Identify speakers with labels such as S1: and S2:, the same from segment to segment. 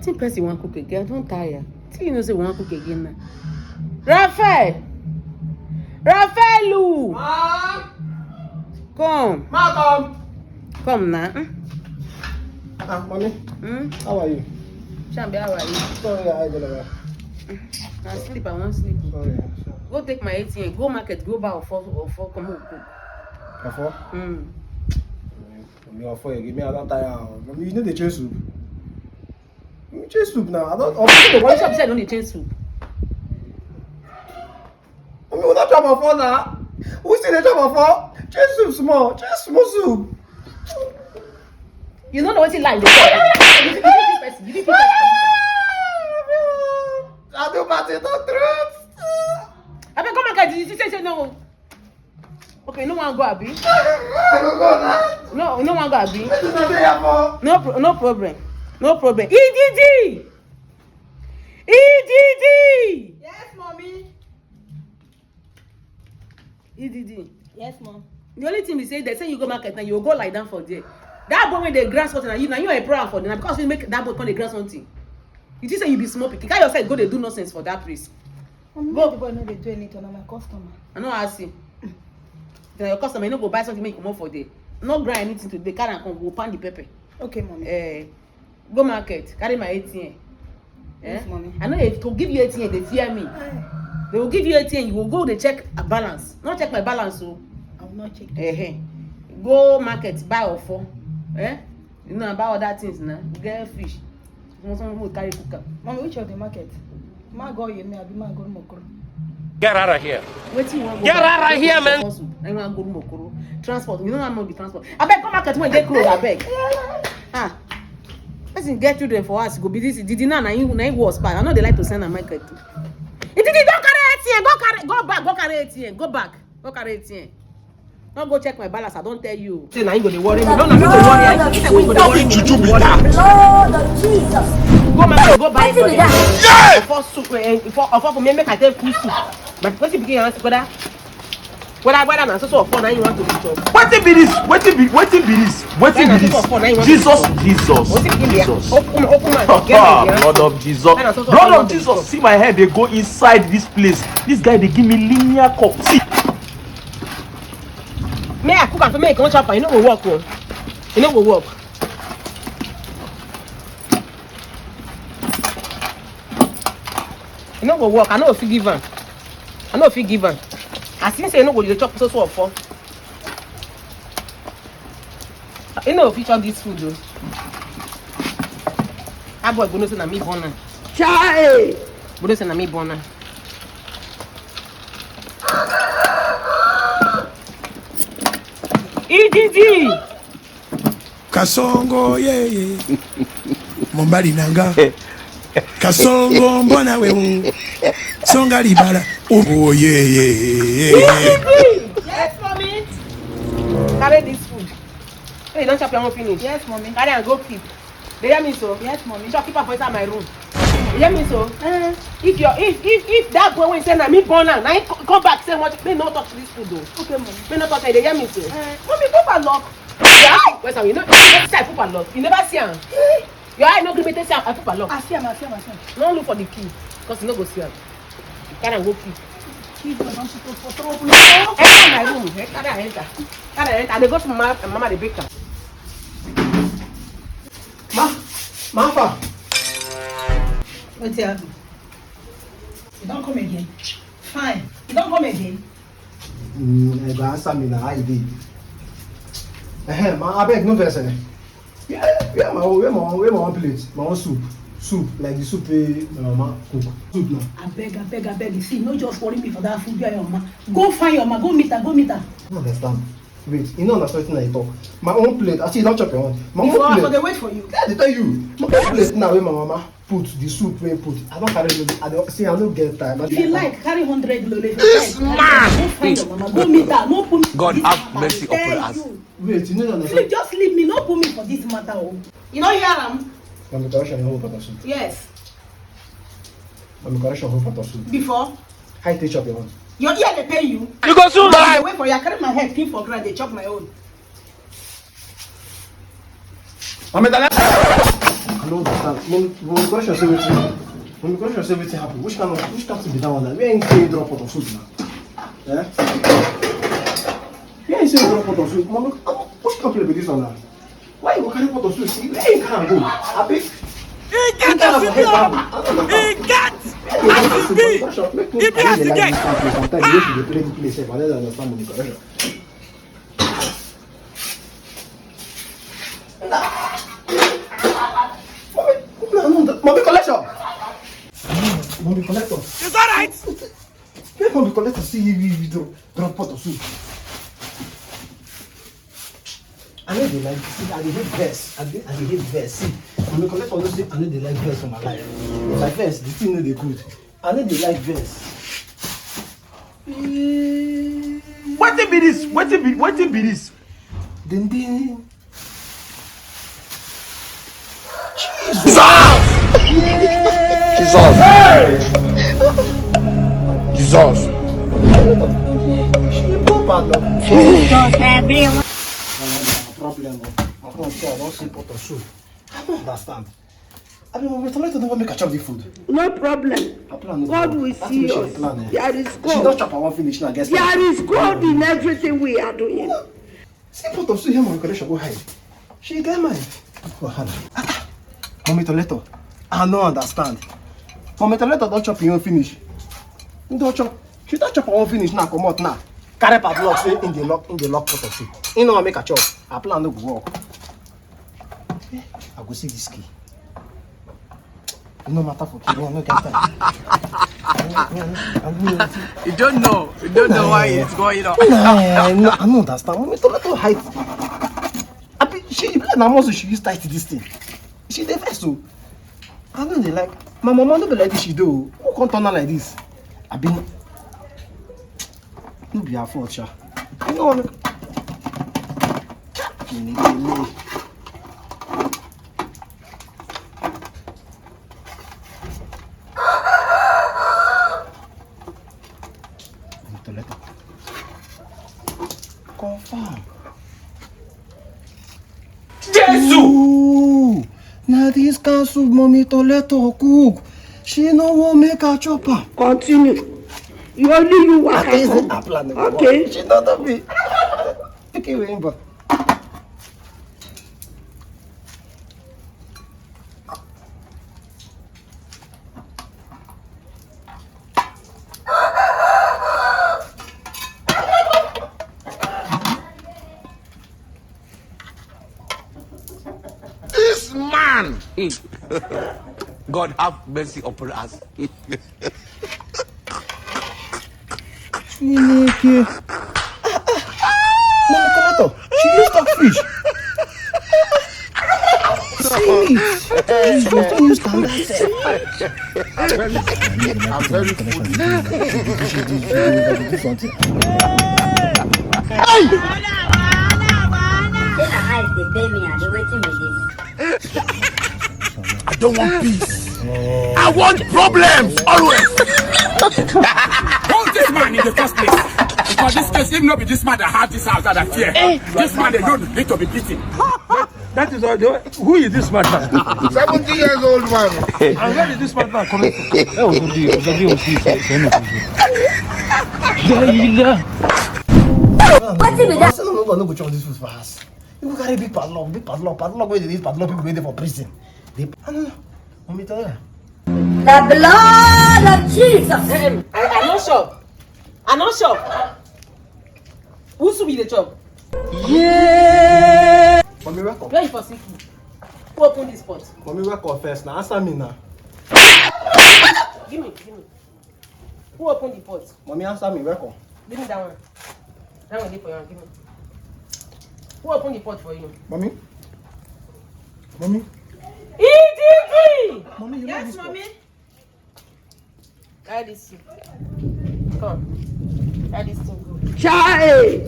S1: think person want cook again. Don't tire. Till you know say want cook again now. Raphael! Raphaelu!
S2: Ma!
S1: Come.
S2: Ma, come!
S1: Come now.
S2: Mommy. How are you?
S1: Shambi, how are you?
S2: Sorry, I don't know.
S1: I sleep, I won't sleep.
S2: Sorry.
S1: Go take my ATM, go market, go buy or four, come home cook.
S2: Before? Me offer you, give me a lot of time. Mommy, you need the chase soup. You chase soup now. I don't.
S1: Why shop said don't need change soup?
S2: Mommy, we not chop before now. Who say they chop before? Chase soup small. Chase small soup.
S1: You don't know what he like. You didn't person.
S2: I do party, don't truth.
S1: I beg come market. You say no. Okay, no one go abi.
S2: I don't go now.
S1: No one go abi.
S2: This is not there for.
S1: No problem. No problem. EDD. EDD.
S3: Yes, mommy.
S1: EDD.
S3: Yes, mom.
S1: The only thing we say, they say you go market and you go lie down for there. That boy when they grass something and you are a program for them because we make that boy come the grass something. You just say you be small picking. Can yourself go they do nonsense for that place.
S3: Go. The boy no dey do anything on my customer.
S1: I know I see. Then your customer you no go buy something make you more for there. No grind anything today. Carry and come go pan the pepper.
S3: Okay, mommy.
S1: Go market. Carry my ATM.
S3: Yes, mommy.
S1: I know if to give you ATM, they fear me. They will give you ATM. You will go they check a balance. Not check my balance so.
S3: I will not check.
S1: Go market buy or four. You know about all that things now. Get fish. Someone will carry cooker.
S3: Mommy, which of the market? Ma go you me, abi ma go Mokoro.
S4: Get out of here.
S1: Get
S4: out of here, man.
S1: I want to go to Mokoro. Transport. You know I'm not be transport. I beg come market when get clothes. I beg. Let's get children for us. Go be this. Did you know na you was bad. I know they like to send a market too. It did don't carry ATM. Go back. Go carry ATM. Go back. Go carry ATM. Don't go check my balance. I don't tell you. Say now you go to worry me. No, you go to worry me.
S5: Lord of Jesus.
S1: Go market. Go buy it.
S4: Yeah!
S1: For soup. For me make I take full soup. But what you begin answer whether na so for now you want to be job.
S4: Wetin be this? Jesus. Blood of Jesus. See my head, they go inside this place. This guy, they give me linear cup. See.
S1: May I cook and for me, you can't chop. You know go work, oh. You know go work. You know go work. I know if you give am. I think say you know go dey chop so for. You know if you chop this food though. That boy go know say na me born am. Chai! Go know say na me born am. EDD!
S6: Kasongo ye Mombali nanga Kasongo mbona we Songa libala oh yeah.
S1: Yes, mommy. Carry this food. Hey, you don't chop your own finish.
S3: Yes, mommy.
S1: Carry and go keep. They hear me so?
S3: Yes, mommy.
S1: Shop keep am for inside my room. You hear me so? If that boy when say na me born am, now come back say what? May not touch this food though.
S3: Okay, mommy.
S1: May not touch it. They hear me so?
S3: Mommy, put padlock.
S1: Yeah. Where's am? You never see I put padlock. You never see am. Your eye no gree me take see I put padlock.
S3: I see him.
S1: No look for the key, because you no go see am. Carry and go keep.
S3: Don't suppose for trouble.
S1: Enter my room. Carry and enter. I dey go to mama the baker.
S2: Mama.
S3: What's happening? You don't come again. Fine. You don't come again.
S2: I go answer me now. How you did? I beg no vex. Yeah, my own plate. My own soup, like the soup my mama cook. Soup now.
S3: I beg. See, no just worry me for that food. Your mama. Go find your mama. Go meet her.
S2: I don't understand. Wait, you know that's something I talk. My own plate. I see you don't chop your own. My own plate.
S3: So they wait for you.
S2: Yeah, they tell you. My own plate now where my mama put the soup where put. I don't carry it. I don't get time.
S3: If you like, carry 100 lole.
S4: This man!
S3: Go find your mama. Go meet her. No put me.
S4: God
S3: this
S4: have
S3: matter.
S4: mercy upon
S3: Tell
S4: us.
S3: you.
S2: Wait, you know that.
S3: Please just leave me. No put me for this matter. Oh. You know hear am?
S2: I'm correction whole pot of soup.
S3: Yes.
S2: I'm correction whole pot of soup.
S3: Before.
S2: How you take chop your own?
S3: Your ear they pay you.
S4: You go soon
S3: I
S4: die.
S3: wait for you. I carry my head clean for ground. They chop my own.
S2: I don't understand. Mommy collection say wetin? Mommy collection say wetin happen? Which kind thing be that one? Where ain't say drop pot of food now? Eh? Where ain't say drop pot of food? Mommy, which company be this one now? Why you go carry pot of food? See, where you can go? Abi?
S6: He got the signal. He got as it be. He be as he get.
S2: Sometimes you should play the place. I don't understand mommy collection. Mommy collection. Mommy collector.
S6: Is that right?
S2: Where mommy collector see you drop pot of soup? I know they like. See, I dey hate verse. I dey hate verse. See, mommy collector no say I know they like verse for my life. If I verse, the thing no dey good. I know they like verse.
S4: Wetin be this? Wetin be this?
S2: Then.
S6: Jesus. Jesus.
S2: She go padlock. Problem. I don't say I don't see pot of soup. I don't understand. I mean, mommy collector never make a chop the food.
S5: No problem. God will see us. There is
S2: She
S5: God.
S2: don't chop her one finish now. Guess
S5: There is God in everything we are doing.
S2: see pot of soup here, mommy collection go hide. She get mine. Wahala. Mommy Toleto, I don't understand. Mommy Toleto don't chop your own finish. You don't chop. She don't chop her own finish now. Come out now. Carry padlock say in the lock pot of soup. You know I make a chop. I plan no go work. I go see this key. No matter for key. No get time.
S6: You don't know. You don't know why it's going on.
S2: I don't understand. Mommy Toleto hide. She na muscle she use tight this thing. She dey vex o. I know they like. My mama no be like this she do. Who can't turn her like this? I been. No be her fault, sha. You know what? Confirm.
S4: Jesus!
S2: Na this kind soup mommy Toleto cook. She no wan make her chop am.
S5: Continue. You only you work
S2: Okay,
S5: at home. Okay.
S2: She don't know me. Okay, wait, but.
S6: This man. God have mercy upon us.
S2: Chineke. Mommy Toleto, she use stockfish. See me. She don't use standard set.
S6: I'm very full. I don't want peace. I want problems always.
S7: Hold this man in the first place. Because this case, if not be this man that had this house that I fear, this man they don't need to be beaten.
S4: That is all. Who is this man now?
S7: 70 years old man.
S4: And where is this man now coming from?
S5: What is that?
S2: No go chop this food for us. You go carry big padlock where they need padlock people waiting for prison. I don't know. Mommy Toleto.
S5: The blood of Jesus.
S1: I no shop. I no shop. Who should be the chop?
S2: Mommy, welcome.
S1: Where you for sick? Who open this pot?
S2: Mommy, welcome first. Now answer me now.
S1: Give me. Who open the pot?
S2: Mommy, answer me. Welcome.
S1: Give me that one. That one dey for you. Give me. Who open the pot for you?
S2: Mommy.
S1: EDD!
S2: Mommy, you like this pot?
S1: Try this soup. Come. Try this soup. Go.
S5: Child.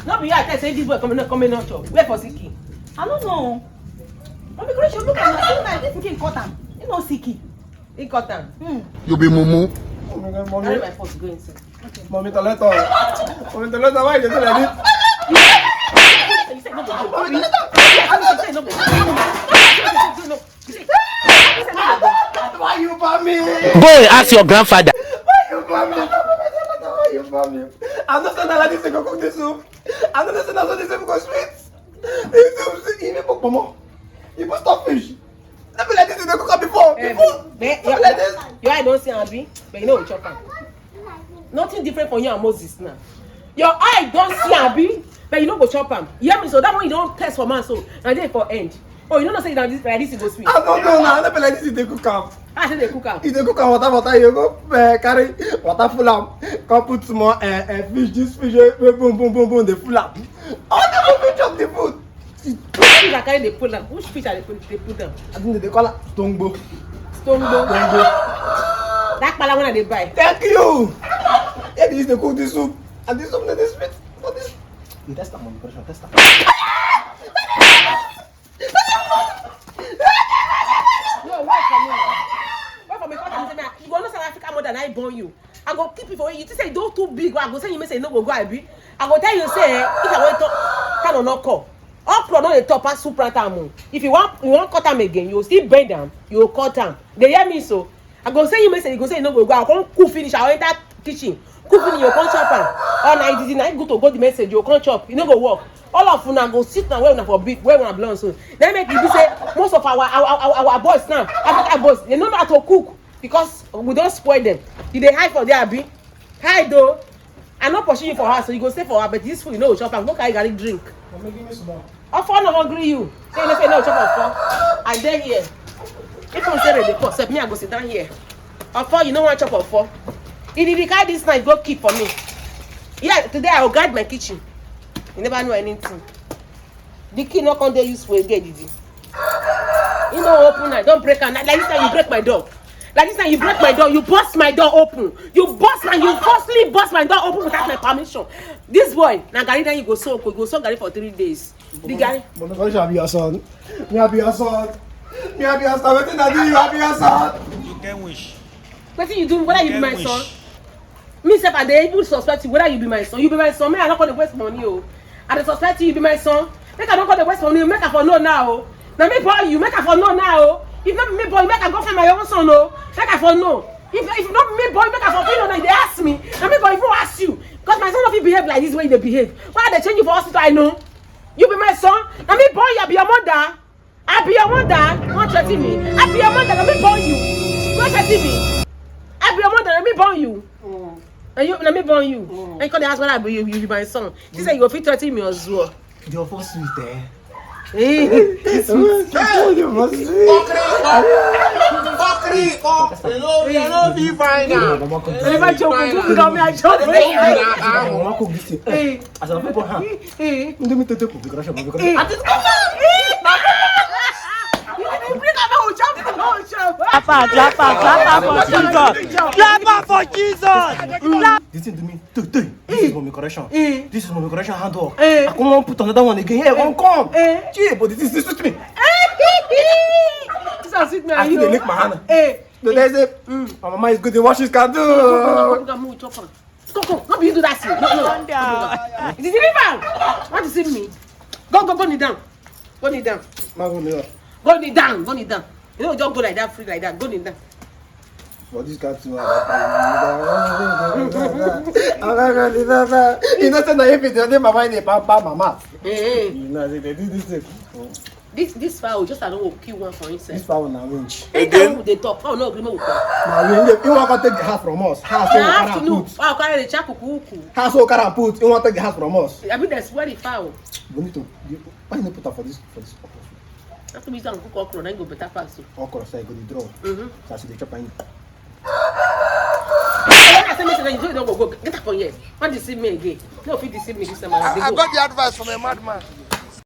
S1: No be here I tell say this boy coming out chop. Where for Siki?
S3: I don't know. Mommy Gracious, look at him. This pikin cut am. He no sicky.
S1: He cut am.
S7: You be mumu.
S1: Carry my pot go inside.
S2: Mommy Toleto. Mommy Toleto, why you do like this?
S1: You say no go. You say no go. You say
S2: me?
S6: Go and ask your grandfather.
S2: Why you for me? Why you for me? I'm not saying that like this to cook the soup. I'm not saying that so the soup go sweet. The soup, you put pomo. You put stockfish. Let me like this to the cook before. Before like this.
S1: Your eye don't see Abi, but you know we chop am. Nothing different from you and Moses now. Your eye don't see Abi, but you know go chop am. You hear me? So that one you don't test for man so and then for end. Oh, you don't say that this like this it go sweet.
S2: I don't know now. Let me like this to the cook am.
S1: I say they cook am.
S2: If they cook am water, you go carry water full am. Come put small fish. This fish boom they full am. All the people chop the food.
S1: Which fish I carry they put am? Which fish are they put them?
S2: I think they call it stongbo.
S1: Stongo. That pala one they buy.
S2: Thank you. Yeah, they used to cook this soup. And this soup, this sweet. What is? You test that, mommy. Test that.
S1: No, wait for me. Wait for me. You go know South Africa more than I born you. I go keep it for you. You say don't too big. I go say you may say no go I be. I go tell you say if I want to can or not call. Okra no dey top pass soup am. If you want cut am again, you still bend am, you cut am. Dey hear me so? I go say you may say you go say you no go. I come cook finish. I enter kitchen. Cook finish, you come chop am. Or na it is na go to go the message, you come chop. You no go work. All of una go sit now where una for big, where una belong so. Then make you be say most of our boys now, African boys, they know how to cook because we don't spoil them. Did they hide for there, Abi? Hide though. I'm not pushing you for her, so you go stay for her. But this food, you know, chop am. Go carry garlic drink.
S2: Mommy, give me some more.
S1: Offer no hungry you. Say no chop offer. I dey here. If you say they pour, me I go sit down here. Offer, you no want chop offer. If you carry this knife, go keep for me. Yeah, today I will guard my kitchen. You never know anything. The key not come there useful again, did you? You know, open it. Don't break it. Like this time you break my door. Like this time you break my door. You bust my door open. You forcefully bust my door open without my permission. This boy, now Gary, then you go so Gary for 3 days. The Gary.
S2: But no, shall be your son. Me have your son. Me have your son. Wetin I do? You have your son.
S6: You can wish.
S1: Wetin you do? Whether you be my son? Me sef I dey even suspect you whether you be my son. You be my son. Me I not gonna waste money oh. I dey suspect you be my son. Make I not gonna waste money. Make I for know now oh. Now me boy you make I for know now oh. If not me boy make I go find my own son oh. Make I for know. If not me boy make I for feel now they ask me. Now me boy if I ask you. Because my son of you behave like this way they behave. Why they change you for hospital I know. You be my son. Now me boy I be your mother. I be your mother. Don't threaten me. I be your mother. Now me born you. Don't threaten me. I be your mother. Now me born you. And you, let me born you. And you come ask whether I be you be my son. She said you go fit 30 me as well.
S2: Your first sweet eh?
S1: Hey,
S2: You must be.
S6: Fuckery! Oh, you know, be fine now.
S1: if I choke, you tell me I choke.
S2: Mama cook this thing.
S1: Hey,
S2: As I people hand.
S1: hey.
S2: Let me take it because
S1: You bring about chop, no chop.
S8: Clap for Jesus.
S2: This thing to me. This is mommy correction. This is mommy correction handwork. I come on put another one again. Here, one come. Gee, but this is sweet me.
S1: This is sweet me.
S2: I think they lick my hand.
S1: Hey.
S2: The next day, my mama is good to wash his car too.
S1: Go, not you do that thing. No. Did you leave out? Want to see me? Go kneel down. Go kneel down. Go kneel down. You know, just go like that, free like that. Go kneel down.
S2: But this guy too. You know, say na if it's your mama in the pampa mama.
S1: Hey.
S2: You know, they do this thing.
S1: This fowl just I don't kill one for himself.
S2: This fowl na range.
S1: Again, they talk. Oh no, agreement with talk.
S2: Na range. You want to take the house from us? House so carry and put.
S1: Wow, carry the check kuku.
S2: House so carry and put. You want to take the house from us?
S1: I mean, that's where the fowl.
S2: We need to. Why you no put am for this?
S1: After we start cook okra, then go better fast.
S2: Okra say go dey draw. So as you dey chop am.
S1: I say me say you don't go get up on here. What deceive me again? No, if you deceive me this time,
S6: I got the advice from a madman.